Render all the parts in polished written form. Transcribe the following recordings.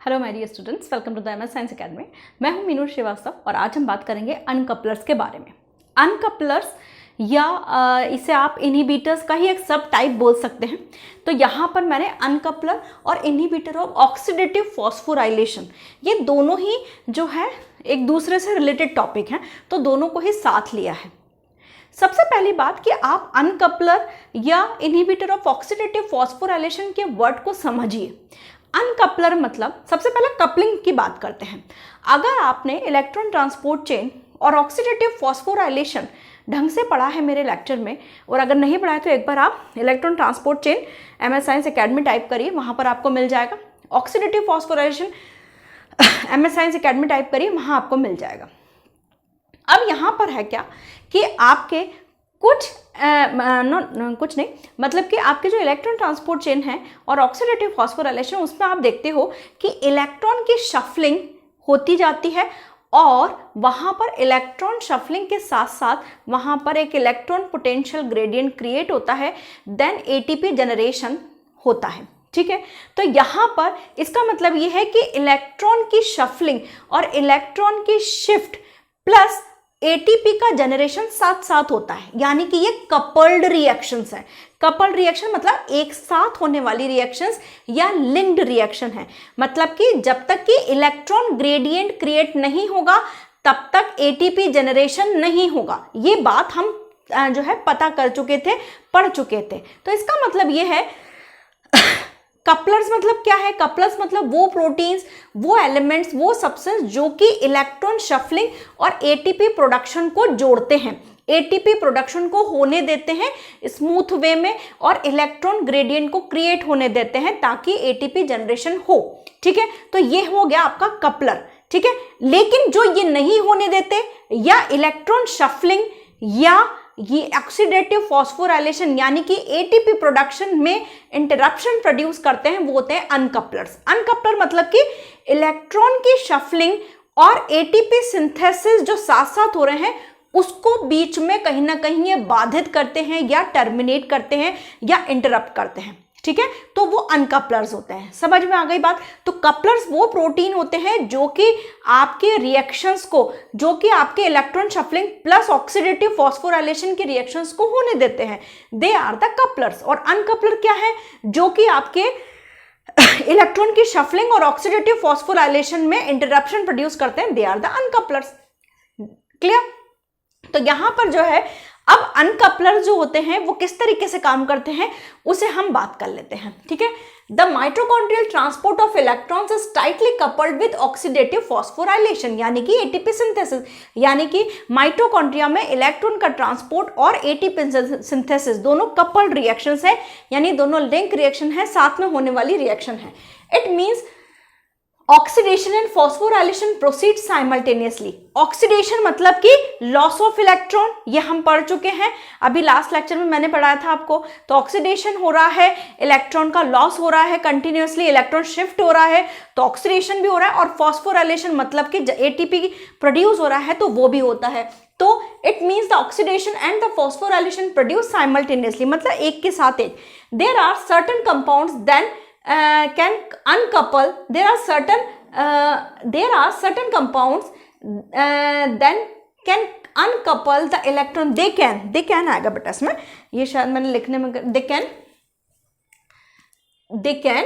Hello my dear students, welcome to the MS science academy. मैं हूं मीनू श्रीवास्तव और आज हम बात करेंगे अनकपलर्स के बारे में। अनकपलर्स या इसे आप इनहिबिटर्स का ही एक सब टाइप बोल सकते हैं। तो यहाँ पर मैंने अनकपलर और इनहिबिटर ऑफ ऑक्सीडेटिव फॉस्फोराइलेशन, ये दोनों ही जो है एक दूसरे से रिलेटेड टॉपिक हैं, तो दोनों को ही साथ लिया है। सबसे पहली बात कि आप अनकपलर या इनहिबिटर ऑफ ऑक्सीडेटिव फॉस्फोराइलेशन के वर्ड को समझिए। अनकपलर मतलब, सबसे पहले कपलिंग की बात करते हैं। अगर आपने इलेक्ट्रॉन ट्रांसपोर्ट चेन और ऑक्सीडेटिव फॉस्फोराइलेशन ढंग से पढ़ा है मेरे लेक्चर में, और अगर नहीं पढ़ा है तो एक बार आप electron transport chain MS science academy type करिए, वहां पर आपको मिल जाएगा। Oxidative phosphorylation MS science academy type करिए, वहां आपको मिल जाएगा। अब यहाँ पर है क्या कि आपके कुछ नहीं, मतलब कि आपके जो इलेक्ट्रॉन ट्रांसपोर्ट चेन है और ऑक्सीडेटिव फॉस्फोराइलेशन, उसमें आप देखते हो कि इलेक्ट्रॉन की शफलिंग होती जाती है, और वहाँ पर इलेक्ट्रॉन शफलिंग के साथ साथ वहाँ पर एक इलेक्ट्रॉन पोटेंशियल ग्रेडियंट क्रिएट होता है, देन ATP जनरेशन होता है। ठीक है, तो यहाँ पर इसका मतलब ये है कि इलेक्ट्रॉन की शफलिंग और इलेक्ट्रॉन की शिफ्ट प्लस ATP का जनरेशन साथ साथ होता है, यानी कि ये कपल्ड रिएक्शंस है। कपल्ड रिएक्शन मतलब एक साथ होने वाली रिएक्शंस या लिंक्ड रिएक्शन है। मतलब कि जब तक कि इलेक्ट्रॉन ग्रेडियंट क्रिएट नहीं होगा तब तक ATP जनरेशन नहीं होगा। ये बात हम जो है पता कर चुके थे, पढ़ चुके थे। तो इसका मतलब ये है कपलर्स मतलब क्या है? कपलर्स मतलब वो प्रोटीन्स, वो एलिमेंट्स, वो सब्सटेंस जो कि इलेक्ट्रॉन शफलिंग और ATP प्रोडक्शन को जोड़ते हैं, ATP प्रोडक्शन को होने देते हैं स्मूथ वे में, और इलेक्ट्रॉन ग्रेडियंट को क्रिएट होने देते हैं ताकि ATP जनरेशन हो। ठीक है, तो ये हो गया आपका कपलर। ठीक है, लेकिन जो ये नहीं होने देते या इलेक्ट्रॉन शफलिंग या ये ऑक्सीडेटिव फॉस्फोराइलेशन यानी कि ATP प्रोडक्शन में इंटरप्शन प्रोड्यूस करते हैं, वो होते हैं अनकपलर्स। अनकपलर मतलब कि इलेक्ट्रॉन की शफलिंग और ATP सिंथेसिस जो साथ साथ हो रहे हैं उसको बीच में कहीं ना कहीं ये बाधित करते हैं या टर्मिनेट करते हैं या इंटरप्ट करते हैं। ठीक है, तो वो अनकपलर्स होते हैं। समझ में आ गई बात? तो कपलर्स वो प्रोटीन होते हैं जो कि आपके रिएक्शंस को, जो कि आपके electron shuffling plus oxidative phosphorylation के रिएक्शंस को होने देते हैं, दे आर द कपलर्स। और अनकपलर क्या है? जो कि आपके इलेक्ट्रॉन की शफलिंग और ऑक्सीडेटिव फॉस्फोराइलेशन में इंटरप्शन प्रोड्यूस करते हैं, दे आर द अनकपलर्स। क्लियर? तो यहां पर जो है, अब अनकपलर जो होते हैं वो किस तरीके से काम करते हैं उसे हम बात कर लेते हैं। ठीक है, the mitochondrial transport of electrons is tightly coupled with oxidative phosphorylation यानी कि ATP सिंथेसिस, यानी कि माइटोकॉन्ड्रिया में इलेक्ट्रॉन का ट्रांसपोर्ट और ATP सिंथेसिस दोनों कपल्ड रिएक्शंस है, यानी दोनों लिंक रिएक्शन है, साथ में होने वाली रिएक्शन है। It means oxidation and phosphorylation proceed simultaneously. Oxidation मतलब कि लॉस ऑफ इलेक्ट्रॉन, ये हम पढ़ चुके हैं, अभी लास्ट लेक्चर में मैंने पढ़ाया था आपको। तो ऑक्सीडेशन हो रहा है, इलेक्ट्रॉन का लॉस हो रहा है, कंटिन्यूअसली इलेक्ट्रॉन शिफ्ट हो रहा है, तो ऑक्सीडेशन भी हो रहा है। और फॉस्फोराइलेशन मतलब कि ATP प्रोड्यूस हो रहा है, तो वो भी होता है। तो it means the oxidation and the phosphorylation produce simultaneously, मतलब एक के साथ एक। There are certain compounds then can uncouple. There are certain compounds then can uncouple the electron. They can आएगा बेटा इसमें, ये शायद मैंने लिखने में, they can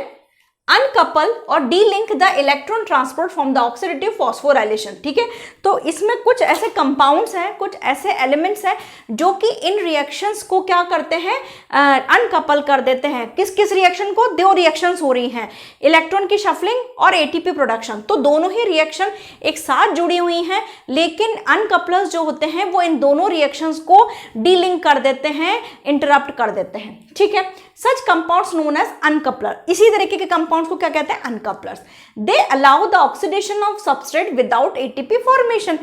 uncouple और delink the electron transport from the oxidative phosphorylation। ठीक है, तो इसमें कुछ ऐसे कंपाउंड्स हैं, कुछ ऐसे एलिमेंट्स हैं जो कि इन रिएक्शंस को क्या करते हैं, अनकपल कर देते हैं। किस किस रिएक्शन को? दो रिएक्शंस हो रही हैं, इलेक्ट्रॉन की शफलिंग और ATP प्रोडक्शन, तो दोनों ही रिएक्शन एक साथ जुड़ी हुई हैं, लेकिन अनकपलर्स जो होते हैं वो इन दोनों रिएक्शंस को डीलिंक कर देते हैं, इंटरप्ट कर देते हैं। ठीक है, such compounds known as uncoupler. इसी तरीके के कंपाउंड्स को क्या कहते हैं? Uncouplers. They allow the oxidation of substrate without ATP formation.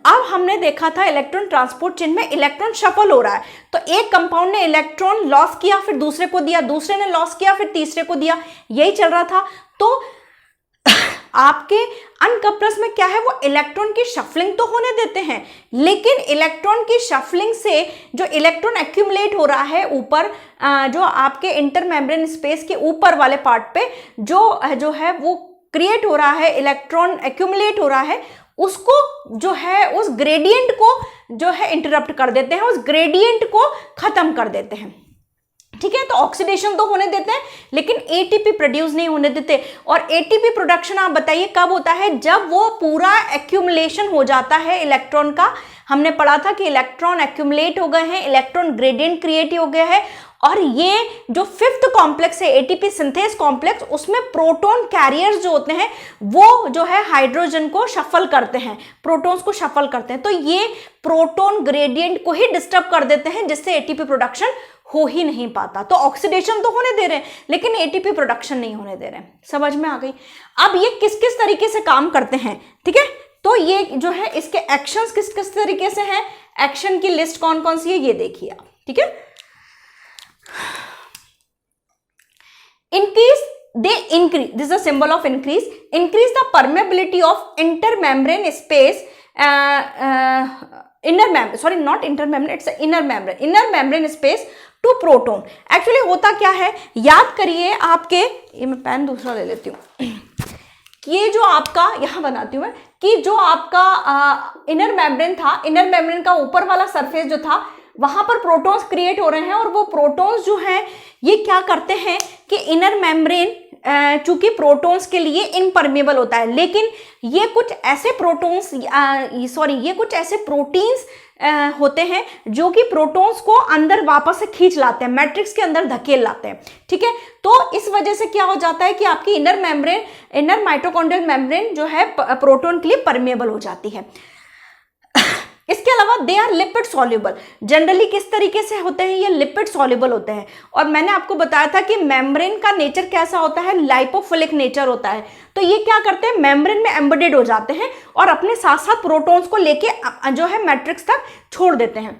अब हमने देखा था इलेक्ट्रॉन ट्रांसपोर्ट चेन में इलेक्ट्रॉन शफल हो रहा है, तो एक कंपाउंड ने इलेक्ट्रॉन लॉस किया, फिर दूसरे को दिया, दूसरे ने लॉस किया, फिर तीसरे को दिया, यही चल रहा था। तो आपके अनकपलर्स में क्या है, वो इलेक्ट्रॉन की शफलिंग तो होने देते हैं, लेकिन इलेक्ट्रॉन की शफलिंग से जो इलेक्ट्रॉन एक्यूमुलेट हो रहा है ऊपर, जो आपके इंटरमेम्ब्रेन स्पेस के ऊपर वाले पार्ट पे जो है वो क्रिएट हो रहा है, इलेक्ट्रॉन एक्यूमुलेट हो रहा है, उसको जो है उस ग्रेडियंट को जो है इंटरप्ट कर देते हैं, उस ग्रेडियंट को खत्म कर देते हैं। ठीक है, तो ऑक्सीडेशन तो होने देते हैं लेकिन एटीपी प्रोड्यूस नहीं होने देते। और एटीपी प्रोडक्शन आप बताइए कब होता है, जब वो पूरा एक्यूमुलेशन हो जाता है इलेक्ट्रॉन का। हमने पढ़ा था कि इलेक्ट्रॉन एक्यूमुलेट हो गए हैं, इलेक्ट्रॉन ग्रेडियंट क्रिएट हो गया है, और ये जो फिफ्थ कॉम्प्लेक्स है एटीपी सिंथेस कॉम्प्लेक्स, उसमें प्रोटॉन कैरियर्स जो होते हैं वो जो है हाइड्रोजन को शफल करते हैं, प्रोटॉन्स को शफल करते हैं। तो ये प्रोटॉन ग्रेडियंट को ही डिस्टर्ब कर देते हैं, जिससे एटीपी प्रोडक्शन हो ही नहीं पाता। तो ऑक्सीडेशन तो होने दे रहे हैं लेकिन एटीपी प्रोडक्शन नहीं होने दे रहे हैं। समझ में आ गई? अब ये किस किस तरीके से काम करते हैं, ठीक है, तो ये जो है इसके एक्शंस किस किस तरीके से हैं, एक्शन की लिस्ट कौन कौन सी है ये देखिए आप। ठीक है, increase they increase, this is a symbol of increase the permeability of intermembrane space, inner membrane, sorry not intermembrane, it's inner membrane space to proton। Actually होता क्या है, याद करिए आपके, ये मैं पेन दूसरा ले लेती हूँ, ये जो आपका यहां बनाती हूं मैं, कि जो आपका इनर मेम्ब्रेन था, इनर मेम्ब्रेन का ऊपर वाला सरफेस जो था वहां पर प्रोटॉन्स क्रिएट हो रहे हैं, और वो प्रोटॉन्स जो हैं ये क्या करते हैं कि इनर मेम्ब्रेन चूंकि प्रोटॉन्स के लिए इनपरमेबल होता है, लेकिन ये कुछ ऐसे प्रोटॉन्स ये कुछ ऐसे प्रोटीन्स होते हैं जो कि प्रोटॉन्स को अंदर वापस से खींच लाते हैं, मैट्रिक्स के अंदर धकेल लाते हैं। ठीक है, तो इस वजह से क्या हो जाता है कि आपकी इनर माइटोकॉन्ड्रियल मेम्ब्रेन जो है प्रोटॉन के लिए परमेबल हो जाती है। इसके अलावा they are lipid soluble. Generally किस तरीके से होते हैं, ये लिपिड सॉल्युबल होते हैं। और मैंने आपको बताया था कि मेम्ब्रेन का नेचर कैसा होता है, लाइपोफिलिक नेचर होता है। तो ये क्या करते हैं, मेम्ब्रेन में एम्बेडेड हो जाते हैं और अपने साथ साथ प्रोटॉन्स को लेके जो है मैट्रिक्स तक छोड़ देते हैं।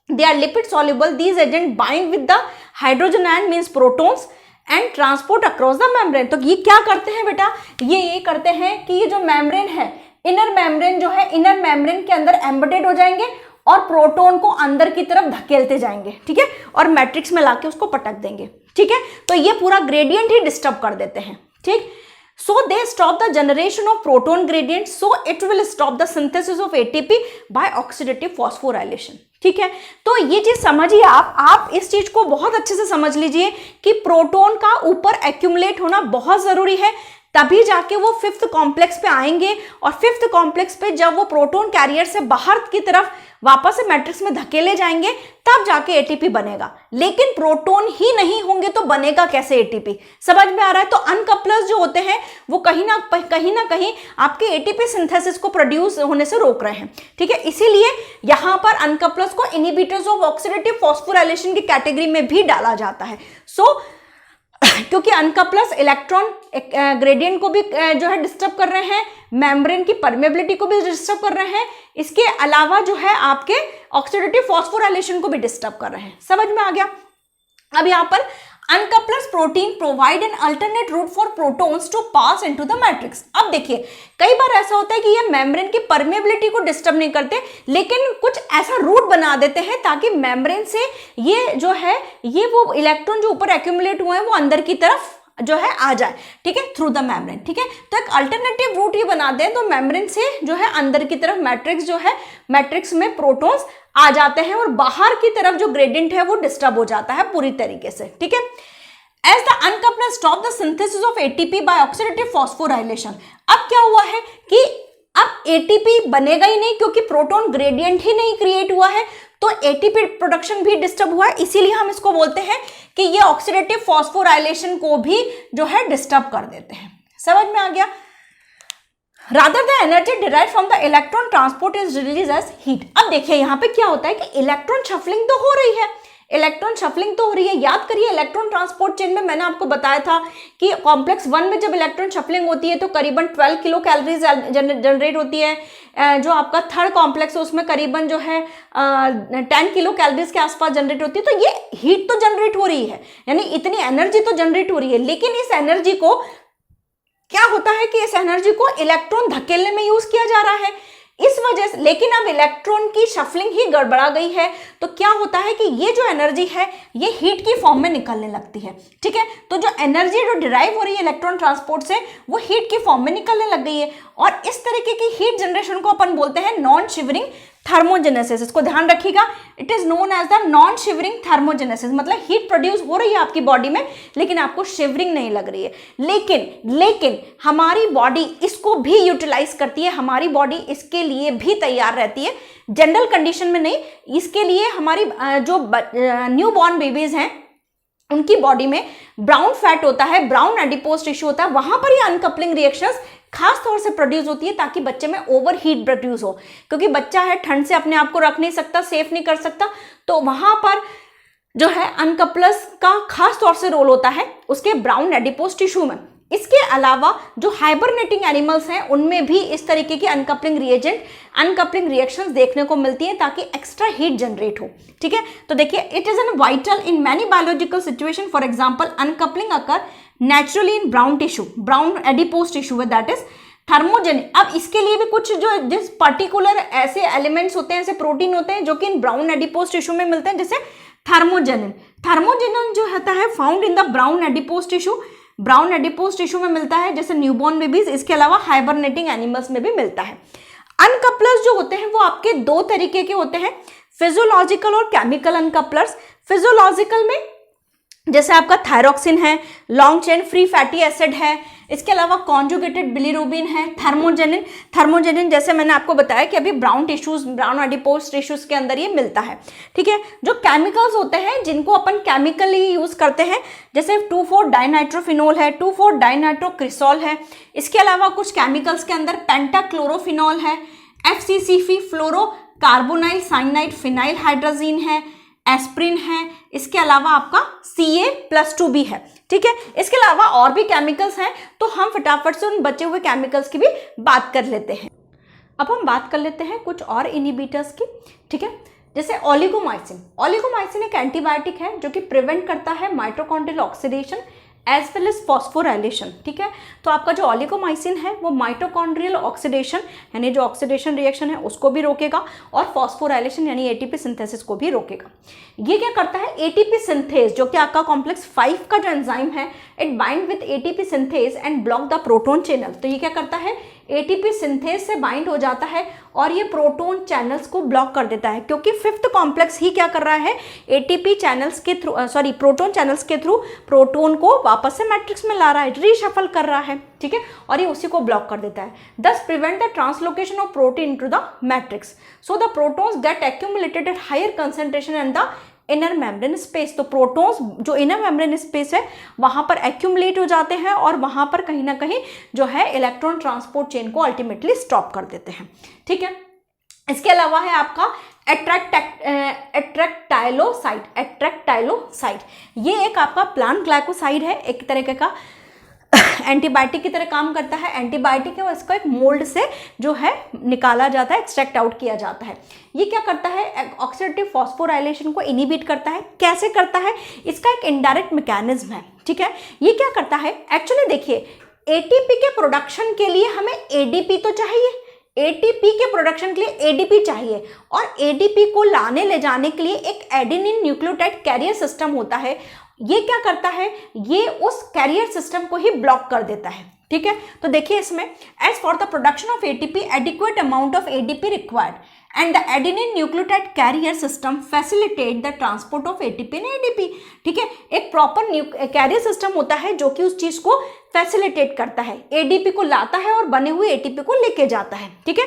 They are lipid soluble, these agent bind with the hydrogen ion means protons and transport across the membrane. तो ये क्या करते हैं बेटा, ये करते हैं कि ये जो मेम्ब्रेन है, इनर मेम्ब्रेन जो है, इनर मेम्ब्रेन के अंदर एम्बेडेड हो जाएंगे और प्रोटॉन को अंदर की तरफ धकेलते जाएंगे। ठीक है, और मैट्रिक्स में लाके उसको पटक देंगे। ठीक है, तो ये पूरा ग्रेडियंट ही डिस्टर्ब कर देते हैं। ठीक, so they stop the generation of proton gradient, so it will stop the synthesis of ATP by oxidative phosphorylation. ठीक है, तो ये चीज समझिए आप इस चीज को बहुत अच्छे से समझ लीजिए कि प्रोटॉन का ऊपर एक्यूमुलेट होना बहुत जरूरी है, तभी जाके वो फिफ्थ कॉम्प्लेक्स पे आएंगे, और फिफ्थ कॉम्प्लेक्स पे जब वो प्रोटॉन कैरियर से बाहर की तरफ वापस से मैट्रिक्स में धकेले जाएंगे तब जाके एटीपी बनेगा। लेकिन प्रोटॉन ही नहीं होंगे तो बनेगा कैसे एटीपी? समझ में आ रहा है? तो अनकपलर्स जो होते हैं वो कहीं ना कहीं आपके एटीपी सिंथेसिस को प्रोड्यूस होने से रोक रहे हैं। ठीक है, इसीलिए यहां पर अनकपलर्स को इनहिबिटर्स ऑफ ऑक्सीडेटिव फॉस्फोराइलेशन की कैटेगरी में भी डाला जाता है। क्योंकि अनकपलर्स इलेक्ट्रॉन ग्रेडियंट को भी जो है डिस्टर्ब कर रहे हैं, मेम्ब्रेन की परमेबिलिटी को भी डिस्टर्ब कर रहे हैं, इसके अलावा जो है आपके ऑक्सीडेटिव फॉस्फोराइलेशन को भी डिस्टर्ब कर रहे हैं। समझ में आ गया? अब यहां पर uncouplers protein provide an alternate route for protons to pass into the matrix. अब देखिए, कई बार ऐसा होता है कि ये मेम्ब्रेन की परमेबिलिटी को डिस्टर्ब नहीं करते, लेकिन कुछ ऐसा रूट बना देते हैं ताकि मेम्ब्रेन से ये जो है ये वो इलेक्ट्रॉन जो ऊपर एक्यूमुलेट हुए हैं वो अंदर की तरफ जो है आ जाए। ठीक है, थ्रू द मेम्ब्रेन। ठीक है, तो एक अल्टरनेटिव रूट ये बना दें तो मेम्ब्रेन से जो है अंदर की तरफ मैट्रिक्स जो है, मैट्रिक्स में प्रोटॉन्स आ जाते हैं और बाहर की तरफ जो ग्रेडियंट है वो डिस्टर्ब हो जाता है पूरी तरीके से। ठीक है, as the uncoupler stop the synthesis of ATP by oxidative phosphorylation. अब क्या हुआ है कि अब एटीपी बनेगा ही नहीं, क्योंकि प्रोटॉन ग्रेडियंट ही नहीं क्रिएट हुआ है, तो एटीपी प्रोडक्शन भी डिस्टर्ब हुआ है। इसीलिए हम इसको बोलते हैं कि ये ऑक्सीडेटिव फॉस्फोराइलेशन को भी जो है डिस्टर्ब कर देते हैं। समझ में आ गया? Rather the energy derived from the electron transport is released as heat। अब देखिए यहाँ पे क्या होता है कि इलेक्ट्रॉन शफलिंग तो हो रही है, इलेक्ट्रॉन शफलिंग तो हो रही है। याद करिए, इलेक्ट्रॉन ट्रांसपोर्ट चेन में मैंने आपको बताया था कि कॉम्प्लेक्स 1 में जब इलेक्ट्रॉन शफलिंग होती है तो करीबन 12 किलो कैलोरीज जनरेट होती है। जो आपका थर्ड कॉम्प्लेक्स है उसमें करीबन जो है 10 किलो कैलोरीज के आसपास जनरेट होती है। तो ये हीट तो जनरेट हो रही है, यानी इतनी एनर्जी तो जनरेट हो रही है, लेकिन इस एनर्जी को क्या होता है कि इस एनर्जी को इलेक्ट्रॉन धकेलने में यूज किया जा रहा है। इस वजह से, लेकिन अब इलेक्ट्रॉन की शफलिंग ही गड़बड़ा गई है, तो क्या होता है कि ये जो एनर्जी है ये हीट की फॉर्म में निकलने लगती है। ठीक है, तो जो एनर्जी जो डिराइव हो रही है इलेक्ट्रॉन ट्रांसपोर्ट से वो हीट की फॉर्म में निकलने लग गई है, और इस तरीके की हीट जनरेशन को अपन बोलते हैं नॉन शिवरिंग थर्मोजेनेसिस। इसको ध्यान रखिएगा, it is known as the non shivering thermogenesis, मतलब हीट प्रोड्यूस हो रही है आपकी बॉडी में लेकिन आपको शिवरिंग नहीं लग रही है। लेकिन हमारी बॉडी इसको भी यूटिलाइज करती है, हमारी बॉडी इसके लिए भी तैयार रहती है, जनरल कंडीशन में नहीं। इसके लिए हमारी जो न्यू बॉर्न बेबीज हैं उनकी बॉडी में ब्राउन फैट होता है, ब्राउन एडिपोज टिश्यू होता है, वहां पर ये अनकपलिंग रिएक्शंस खास तौर से प्रोड्यूस होती है ताकि बच्चे में ओवर हीट प्रोड्यूस हो, क्योंकि बच्चा है ठंड से अपने आप को रख नहीं सकता, सेफ नहीं कर सकता, तो वहां पर जो है अनकपलर्स का खास तौर से रोल होता है उसके ब्राउन एडिपोज टिश्यू में। इसके अलावा जो हाइबरनेटिंग एनिमल्स हैं उनमें भी इस तरीके की अनकपलिंग रिएक्शंस देखने को मिलती हैं ताकि एक्स्ट्रा हीट जनरेट हो। ठीक है, तो देखिए it is an vital in many biological situation, for example uncoupling occur naturally in brown tissue, brown adipose tissue that is thermogenic. अब इसके लिए भी कुछ जो जिस पर्टिकुलर ऐसे एलिमेंट्स होते हैं, ऐसे प्रोटीन होते हैं जो कि इन ब्राउन एडिपोज टिश्यू में मिलते हैं, जैसे थर्मोजेनिन जो होता है found in the brown adipose tissue में मिलता है, जैसे न्यूबॉर्न बेबीज। इसके अलावा हाइबरनेटिंग एनिमल्स में भी मिलता है। अनकपलर्स जो होते हैं वो आपके दो तरीके के होते हैं, फिजियोलॉजिकल और केमिकल अनकपलर्स। फिजियोलॉजिकल में जैसे आपका थायरोक्सिन है, long chain free fatty acid है, इसके अलावा कॉन्जुगेटेड बिलीरुबिन है, थर्मोजेनिन जैसे मैंने आपको बताया कि अभी ब्राउन एडिपोज टिश्यूज के अंदर ये मिलता है। ठीक है, जो केमिकल्स होते हैं जिनको अपन केमिकली यूज करते हैं, जैसे 2,4-डाइनाइट्रोफिनोल है, 2,4-डाइनाइट्रोक्रिसॉल है। इसके अलावा कुछ केमिकल्स के अंदर पेंटाक्लोरोफिनॉल है, FCCF फ्लोरो कार्बोनाइल साइनाइड फिनाइल हाइड्रोजीन है, एस्प्रिन है। इसके अलावा आपका Ca+2 भी है। ठीक है, इसके अलावा और भी केमिकल्स हैं, तो हम फटाफट से उन बचे हुए केमिकल्स की भी बात कर लेते हैं। अब हम बात कर लेते हैं कुछ और इनहिबिटर्स की। ठीक है, जैसे ओलिगोमाइसिन एक एंटीबायोटिक है जो कि प्रिवेंट करता है mitochondrial oxidation as well as phosphorylation. ठीक है, तो आपका जो ओलिगोमाइसिन है वो माइटोकॉन्ड्रियल ऑक्सीडेशन यानी जो ऑक्सीडेशन रिएक्शन है उसको भी रोकेगा और फॉस्फोराइलेशन यानी एटीपी सिंथेसिस को भी रोकेगा। ये क्या करता है, एटीपी सिंथेस जो कि आपका कॉम्प्लेक्स 5 का जो एंजाइम है, it bind with ATP synthase and block the proton channel. तो ये क्या करता है, एटीपी सिंथेस से बाइंड हो जाता है और ये प्रोटोन चैनल्स को ब्लॉक कर देता है, क्योंकि 5th कॉम्प्लेक्स ही क्या कर रहा है, एटीपी चैनल्स के थ्रू प्रोटोन चैनल्स के थ्रू प्रोटोन को वापस से मैट्रिक्स में ला रहा है, रीशफल कर रहा है। ठीक है, और ये उसी को ब्लॉक कर देता है, thus prevent the translocation of protein into the matrix, so the protons get accumulated at higher concentration and the inner membrane space. तो प्रोटॉन्स जो इनर मेम्ब्रेन स्पेस है वहां पर एक्यूमुलेट हो जाते हैं और वहां पर कहीं ना कहीं जो है इलेक्ट्रॉन ट्रांसपोर्ट चेन को अल्टीमेटली स्टॉप कर देते हैं। ठीक है, इसके अलावा है आपका एट्रैक्टाइलोसाइड। ये एक आपका प्लांट ग्लाइकोसाइड है, एक तरीके का एंटीबायोटिक की तरह काम करता है। एंटीबायोटिक है और इसको एक मोल्ड से जो है निकाला जाता है, एक्सट्रैक्ट आउट किया जाता है। ये क्या करता है, ऑक्सीडेटिव फॉस्फोराइलेशन को इनहिबिट करता है। कैसे करता है, इसका एक इनडायरेक्ट मैकेनिज्म है। ठीक है, ये क्या करता है, एक्चुअली देखिए एटीपी के प्रोडक्शन के लिए हमें एडीपी तो चाहिए, एटीपी के प्रोडक्शन के लिए एडीपी चाहिए, और एडीपी को लाने ले जाने के लिए एक एडेनिन न्यूक्लियोटाइड कैरियर सिस्टम होता है। ये क्या करता है, ये उस कैरियर सिस्टम को ही ब्लॉक कर देता है। ठीक है, तो देखिए इसमें as for the production of ATP adequate amount of ADP required and the adenine nucleotide carrier system facilitate the transport of ATP and ADP. ठीक है, एक प्रॉपर कैरियर सिस्टम होता है जो कि उस चीज को फैसिलिटेट करता है, एडीपी को लाता है और बने हुए एटीपी को लेके जाता है। ठीक है,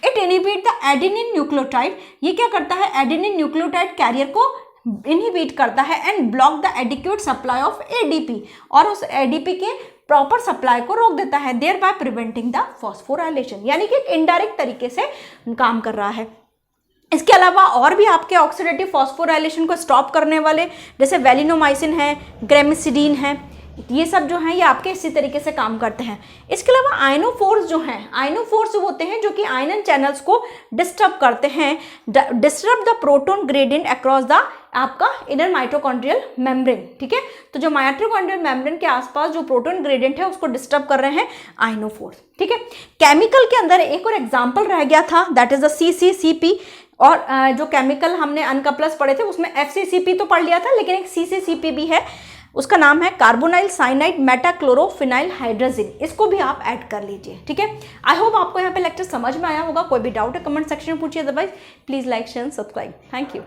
it inhibit the adenine nucleotide, ये क्या करता है, एडेनिन न्यूक्लियोटाइड कैरियर को इनहिबिट करता है and block the adequate supply of ADP, और उस एडीपी के प्रॉपर सप्लाई को रोक देता है, thereby preventing the phosphorylation, यानी कि एक इनडायरेक्ट तरीके से काम कर रहा है। इसके अलावा और भी आपके ऑक्सीडेटिव फॉस्फोराइलेशन को स्टॉप करने वाले जैसे वेलिनोमाइसिन है, ग्रेमिसिडीन है, ये सब जो है ये आपके इसी तरीके से काम करते हैं। इसके अलावा आयनोफोर्स जो हैं, आयनोफोर्स होते हैं जो कि आयनन चैनल्स को डिस्टर्ब करते हैं, disturb the proton gradient across the आपका इनर माइटोकॉन्ड्रियल मेम्ब्रेन। ठीक है, तो जो माइटोकॉन्ड्रियल मेम्ब्रेन के आसपास जो प्रोटॉन ग्रेडियंट है उसको डिस्टर्ब कर रहे हैं आयनोफोर्स। ठीक है, केमिकल के अंदर एक और एग्जाम्पल रह गया था, दैट इज द CCCP। और जो केमिकल हमने अनकप्लस पढ़े थे उसमें FCCP तो पढ़ लिया था, लेकिन एक CCCP भी है, उसका नाम है कार्बोनाइल साइनाइड मेटाक्लोरोफिनाइल हाइड्राजिन। इसको भी आप ऐड कर लीजिए। ठीक है, आई होप आपको यहाँ पे लेक्चर समझ में आया होगा। कोई भी डाउट है कमेंट सेक्शन में पूछिए, otherwise please like share subscribe. Thank you.